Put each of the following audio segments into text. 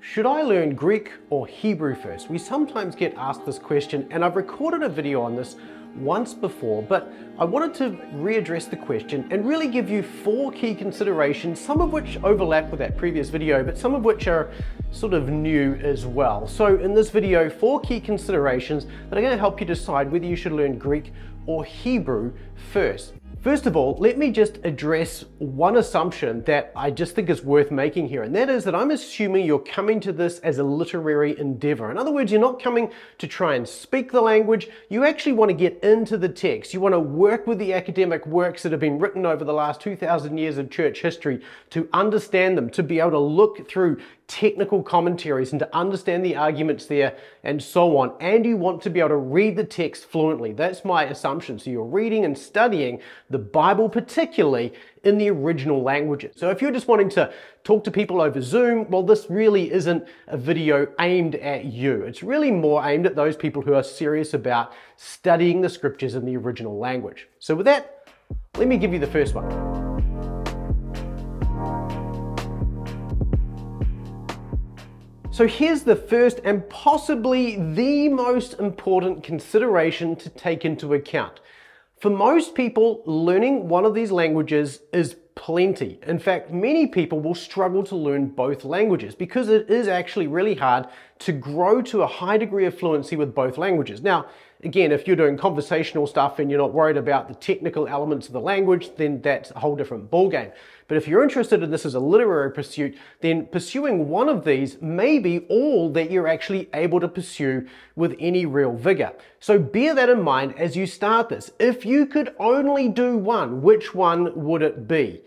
Should I learn Greek or Hebrew first? We sometimes get asked this question, and I've recorded a video on this once before, but I wanted to readdress the question and really give you 4 key considerations, some of which overlap with that previous video, but some of which are sort of new as well. So in this video, 4 key considerations that are going to help you decide whether you should learn Greek or Hebrew first. First of all, let me just address one assumption that I just think is worth making here, and that is that I'm assuming you're coming to this as a literary endeavor. In other words, you're not coming to try and speak the language, you actually want to get into the text. You want to work with the academic works that have been written over the last 2,000 years of church history to understand them, to be able to look through technical commentaries and to understand the arguments there and so on. And you want to be able to read the text fluently. That's my assumption. So you're reading and studying the Bible, particularly in the original languages. So if you're just wanting to talk to people over Zoom, well, this really isn't a video aimed at you. It's really more aimed at those people who are serious about studying the scriptures in the original language. So with that, let me give you the first one. So here's the first and possibly the most important consideration to take into account. For most people, learning one of these languages is plenty. In fact, many people will struggle to learn both languages because it is actually really hard to grow to a high degree of fluency with both languages. Now, again, if you're doing conversational stuff and you're not worried about the technical elements of the language, then that's a whole different ballgame. But if you're interested in this as a literary pursuit, then pursuing one of these may be all that you're actually able to pursue with any real vigor. So bear that in mind as you start this. If you could only do one, which one would it be?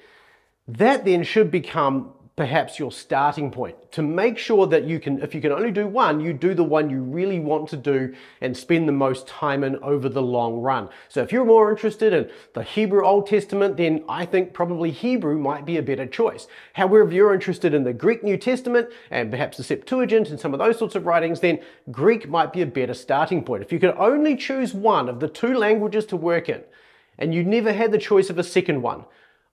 That then should become perhaps your starting point to make sure that you can, if you can only do one, you do the one you really want to do and spend the most time in over the long run. So if you're more interested in the Hebrew Old Testament, then I think probably Hebrew might be a better choice. However, if you're interested in the Greek New Testament and perhaps the Septuagint and some of those sorts of writings, then Greek might be a better starting point. If you could only choose one of the 2 languages to work in and you never had the choice of a second one,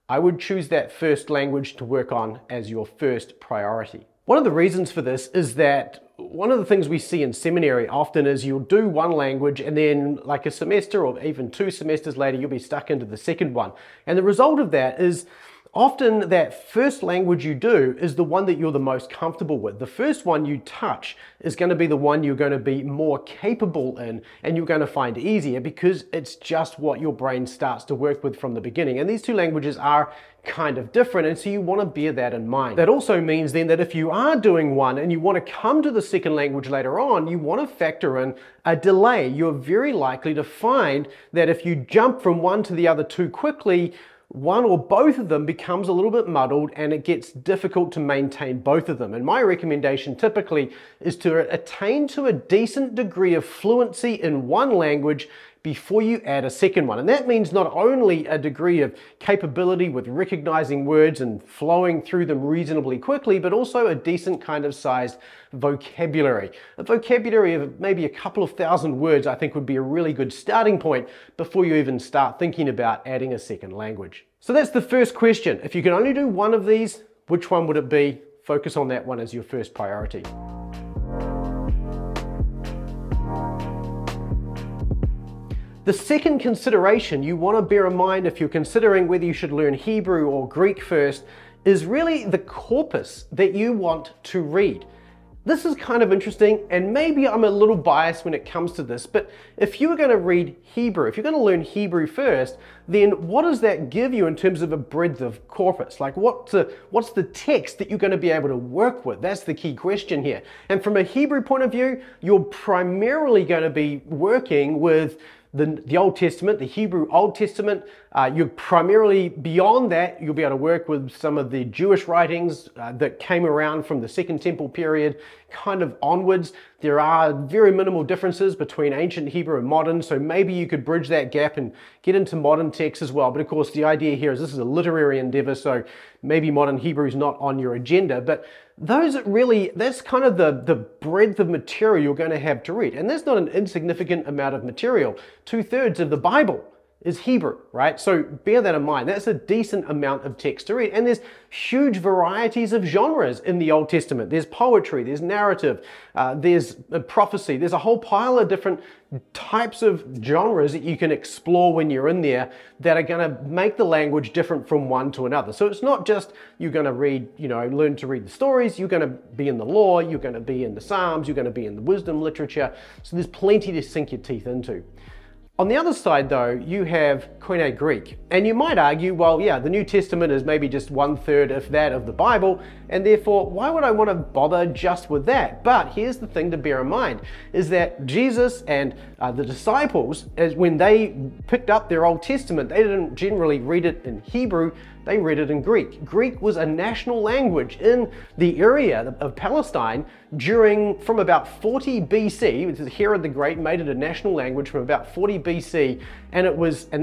I would choose that first language to work on as your first priority. One of the reasons for this is that one of the things we see in seminary often is you'll do one language and then like a semester or even 2 semesters later, you'll be stuck into the second one. And the result of that is often that first language you do is the one that you're the most comfortable with. The first one you touch is going to be the one you're going to be more capable in and you're going to find easier because it's just what your brain starts to work with from the beginning. And these 2 languages are kind of different, and so you want to bear that in mind. That also means then that if you are doing one and you want to come to the second language later on, you want to factor in a delay. You're very likely to find that if you jump from one to the other too quickly, one or both of them becomes a little bit muddled and it gets difficult to maintain both of them. And my recommendation typically is to attain to a decent degree of fluency in one language before you add a second one. And that means not only a degree of capability with recognizing words and flowing through them reasonably quickly, but also a decent kind of sized vocabulary. A vocabulary of maybe a couple of thousand words I think would be a really good starting point before you even start thinking about adding a second language. So that's the first question. If you can only do one of these, which one would it be? Focus on that one as your first priority. The second consideration you want to bear in mind if you're considering whether you should learn Hebrew or Greek first is really the corpus that you want to read. This is kind of interesting, and maybe I'm a little biased when it comes to this, but if you were going to read Hebrew, if you're going to learn Hebrew first, then what does that give you in terms of a breadth of corpus? Like what's the text that you're going to be able to work with? That's the key question here. And from a Hebrew point of view, you're primarily going to be working with the Old Testament, the Hebrew Old Testament. You're primarily, beyond that, you'll be able to work with some of the Jewish writings that came around from the Second Temple period kind of onwards. There are very minimal differences between ancient Hebrew and modern, so maybe you could bridge that gap and get into modern texts as well. But of course, the idea here is this is a literary endeavor, so maybe modern Hebrew is not on your agenda, but that's kind of the breadth of material you're going to have to read. And that's not an insignificant amount of material. 2/3 of the Bible is Hebrew, right? So bear that in mind. That's a decent amount of text to read. And there's huge varieties of genres in the Old Testament. There's poetry, there's narrative, there's prophecy. There's a whole pile of different types of genres that you can explore when you're in there that are going to make the language different from one to another. So it's not just you're going to read, learn to read the stories. You're going to be in the law, you're going to be in the Psalms, you're going to be in the wisdom literature. So there's plenty to sink your teeth into. On the other side though, you have Koine Greek. And you might argue, well, yeah, the New Testament is maybe just 1/3 if that of the Bible, and therefore, why would I want to bother just with that? But here's the thing to bear in mind, is that Jesus and the disciples, when they picked up their Old Testament, they didn't generally read it in Hebrew, they read it in Greek. Greek was a national language in the area of Palestine from about 40 BC, which is Herod the Great made it a national language from about 40 BC, and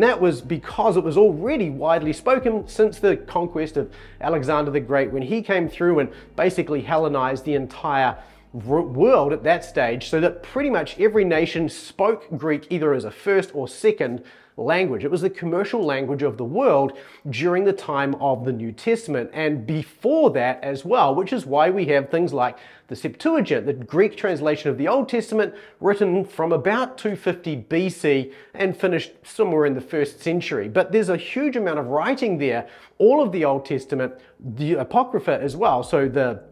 that was because it was already widely spoken since the conquest of Alexander the Great, when he came through and basically Hellenized the entire world at that stage, so that pretty much every nation spoke Greek either as a first or second language. It was the commercial language of the world during the time of the New Testament and before that as well, which is why we have things like the Septuagint, the Greek translation of the Old Testament, written from about 250 BC and finished somewhere in the 1st century. But there's a huge amount of writing there, all of the Old Testament, the Apocrypha as well, so the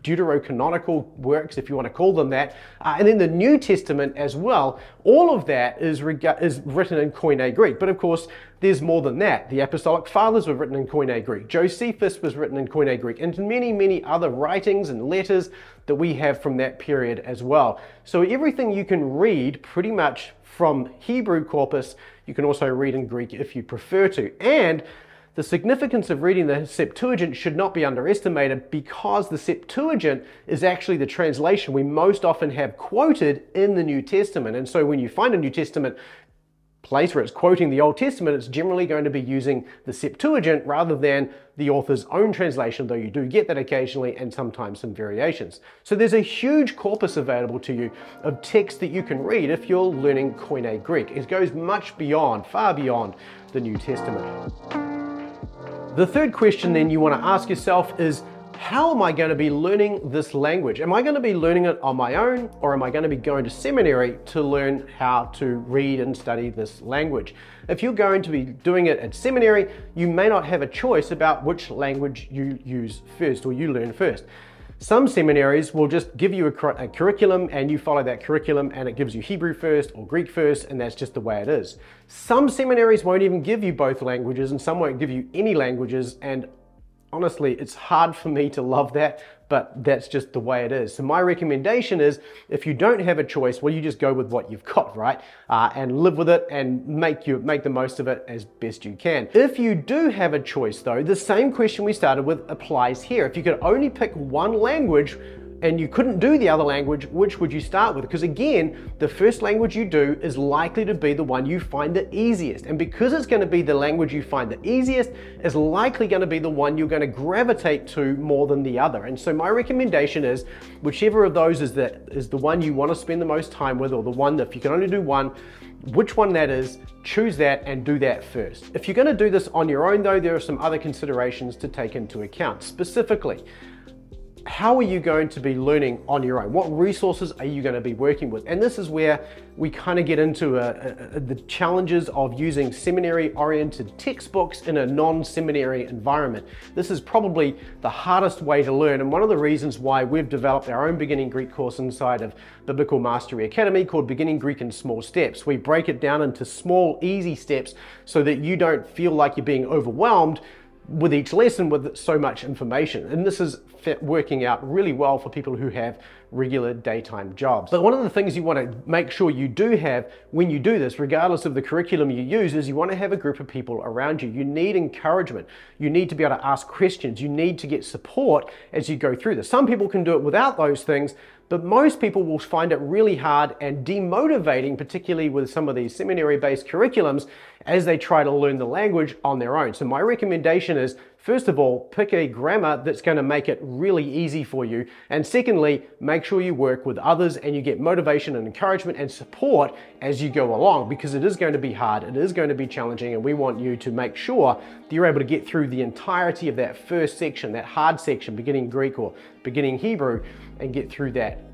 deuterocanonical works, if you want to call them that, and then the New Testament as well. All of that is written in Koine Greek. But of course, there's more than that. The Apostolic Fathers were written in Koine Greek. Josephus was written in Koine Greek, and many, many other writings and letters that we have from that period as well. So everything you can read pretty much from Hebrew corpus, you can also read in Greek if you prefer to. And the significance of reading the Septuagint should not be underestimated, because the Septuagint is actually the translation we most often have quoted in the New Testament. And so when you find a New Testament place where it's quoting the Old Testament, it's generally going to be using the Septuagint rather than the author's own translation, though you do get that occasionally and sometimes some variations. So there's a huge corpus available to you of text that you can read if you're learning Koine Greek. It goes much beyond, far beyond the New Testament. The third question then you want to ask yourself is, how am I going to be learning this language? Am I going to be learning it on my own, or am I going to be going to seminary to learn how to read and study this language? If you're going to be doing it at seminary, you may not have a choice about which language you use first or you learn first. Some seminaries will just give you a curriculum and you follow that curriculum, and it gives you Hebrew first or Greek first, and that's just the way it is. Some seminaries won't even give you both languages, and some won't give you any languages, and honestly, it's hard for me to love that, but that's just the way it is. So my recommendation is, if you don't have a choice, well, you just go with what you've got, right? And live with it and make the most of it as best you can. If you do have a choice though, the same question we started with applies here. If you could only pick one language and you couldn't do the other language, which would you start with? Because again, the first language you do is likely to be the one you find the easiest. And because it's going to be the language you find the easiest, it's likely going to be the one you're going to gravitate to more than the other. And so my recommendation is, whichever of those is the one you want to spend the most time with, or the one that if you can only do one, which one that is, choose that and do that first. If you're going to do this on your own though, there are some other considerations to take into account. Specifically, how are you going to be learning on your own? What resources are you going to be working with? And this is where we kind of get into the challenges of using seminary-oriented textbooks in a non-seminary environment. This is probably the hardest way to learn, and one of the reasons why we've developed our own Beginning Greek course inside of Biblical Mastery Academy called Beginning Greek in Small Steps. We break it down into small, easy steps so that you don't feel like you're being overwhelmed with each lesson with so much information. And this is working out really well for people who have regular daytime jobs. But one of the things you want to make sure you do have when you do this, regardless of the curriculum you use, is you want to have a group of people around you. You need encouragement. You need to be able to ask questions. You need to get support as you go through this. Some people can do it without those things, but most people will find it really hard and demotivating, particularly with some of these seminary-based curriculums, as they try to learn the language on their own. So my recommendation is, First of all, pick a grammar that's going to make it really easy for you. And secondly, make sure you work with others and you get motivation and encouragement and support as you go along, because it is going to be hard, it is going to be challenging, and we want you to make sure that you're able to get through the entirety of that first section, that hard section, beginning Greek or beginning Hebrew, and get through that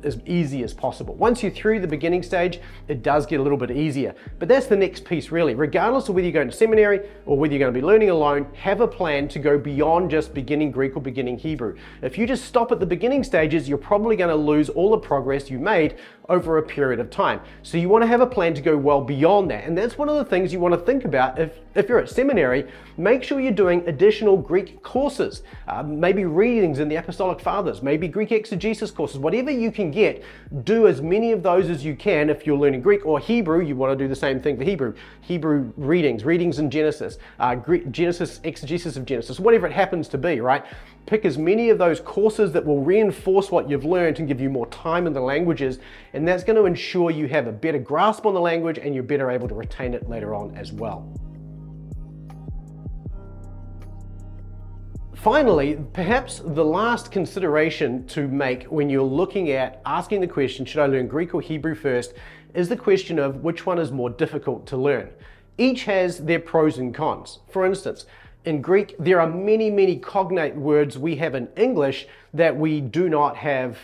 as easy as possible. Once you're through the beginning stage, it does get a little bit easier. But that's the next piece really. Regardless of whether you're going to seminary or whether you're going to be learning alone, have a plan to go beyond just beginning Greek or beginning Hebrew. If you just stop at the beginning stages, you're probably going to lose all the progress you made over a period of time. So you want to have a plan to go well beyond that. And that's one of the things you want to think about if you're at seminary. Make sure you're doing additional Greek courses, maybe readings in the Apostolic Fathers, maybe Greek exegesis courses, whatever you can get. Do as many of those as you can. If you're learning Greek or Hebrew, you want to do the same thing for Hebrew readings in Genesis, Genesis, exegesis of Genesis, whatever it happens to be, right? Pick as many of those courses that will reinforce what you've learned and give you more time in the languages, and that's going to ensure you have a better grasp on the language and you're better able to retain it later on as well. Finally, perhaps the last consideration to make when you're looking at asking the question, should I learn Greek or Hebrew first, is the question of which one is more difficult to learn. Each has their pros and cons. For instance, in Greek, there are many cognate words we have in English that we do not have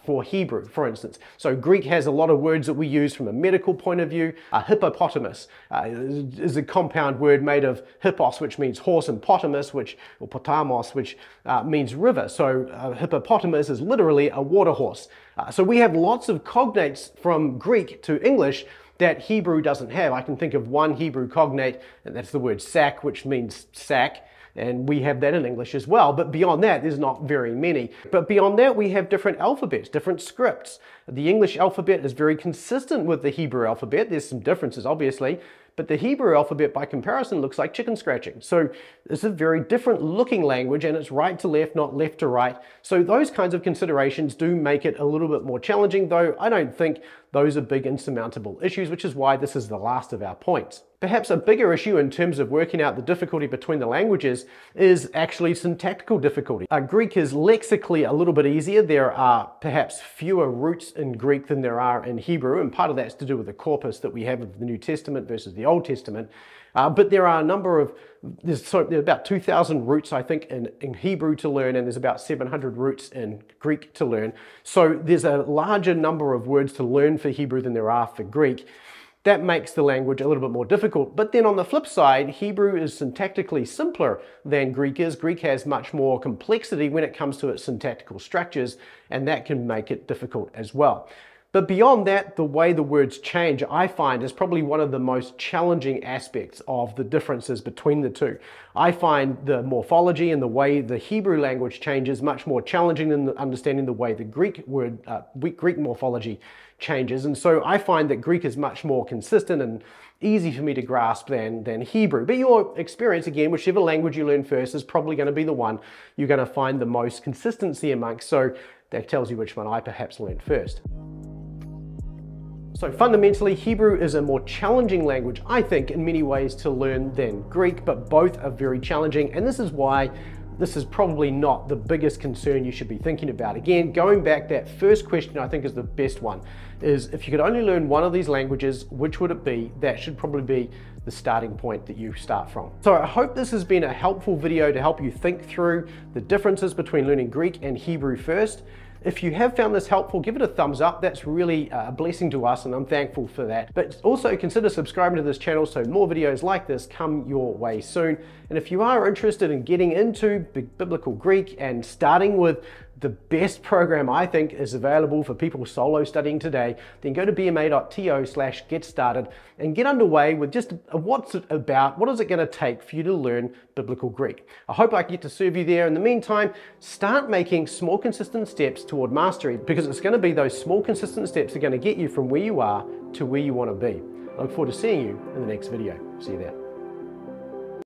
for Hebrew, for instance. So Greek has a lot of words that we use from a medical point of view. Hippopotamus is a compound word made of hippos, which means horse, and potamus, or potamos, which means river. So hippopotamus is literally a water horse. So we have lots of cognates from Greek to English that Hebrew doesn't have. I can think of one Hebrew cognate, and that's the word sack, which means sack, and we have that in English as well. But beyond that, there's not very many. But beyond that, we have different alphabets, different scripts. The English alphabet is very consistent with the Hebrew alphabet. There's some differences, obviously, but the Hebrew alphabet, by comparison, looks like chicken scratching. So it's a very different looking language, and it's right to left, not left to right. So those kinds of considerations do make it a little bit more challenging, though I don't think those are big insurmountable issues, which is why this is the last of our points. Perhaps a bigger issue in terms of working out the difficulty between the languages is actually syntactical difficulty. Greek is lexically a little bit easier. There are perhaps fewer roots in Greek than there are in Hebrew, and part of that's to do with the corpus that we have of the New Testament versus the Old Testament. But there are a number of, there's about 2,000 roots, I think, in Hebrew to learn, and there's about 700 roots in Greek to learn. So there's a larger number of words to learn for Hebrew than there are for Greek. That makes the language a little bit more difficult. But then on the flip side, Hebrew is syntactically simpler than Greek is. Greek has much more complexity when it comes to its syntactical structures, and that can make it difficult as well. But beyond that, the way the words change, I find, is probably one of the most challenging aspects of the differences between the two. I find the morphology and the way the Hebrew language changes much more challenging than understanding the way the Greek morphology changes. And so I find that Greek is much more consistent and easy for me to grasp than Hebrew. But your experience, again, whichever language you learn first is probably going to be the one you're going to find the most consistency amongst. So that tells you which one I perhaps learned first. So fundamentally, Hebrew is a more challenging language, I think, in many ways to learn than Greek, but both are very challenging, and this is why this is probably not the biggest concern you should be thinking about. Again, going back, that first question I think is the best one, is if you could only learn one of these languages, which would it be? That should probably be the starting point that you start from. So I hope this has been a helpful video to help you think through the differences between learning Greek and Hebrew first. If you have found this helpful, give it a thumbs up. That's really a blessing to us, and I'm thankful for that. But also consider subscribing to this channel so more videos like this come your way soon. And if you are interested in getting into Biblical Greek and starting with the best program I think is available for people solo studying today, then go to bma.to/get-started and get underway with just what's it about, what is it going to take for you to learn Biblical Greek. I hope I can get to serve you there. In the meantime, start making small consistent steps toward mastery, because it's going to be those small consistent steps that are going to get you from where you are to where you want to be. I look forward to seeing you in the next video. See you there.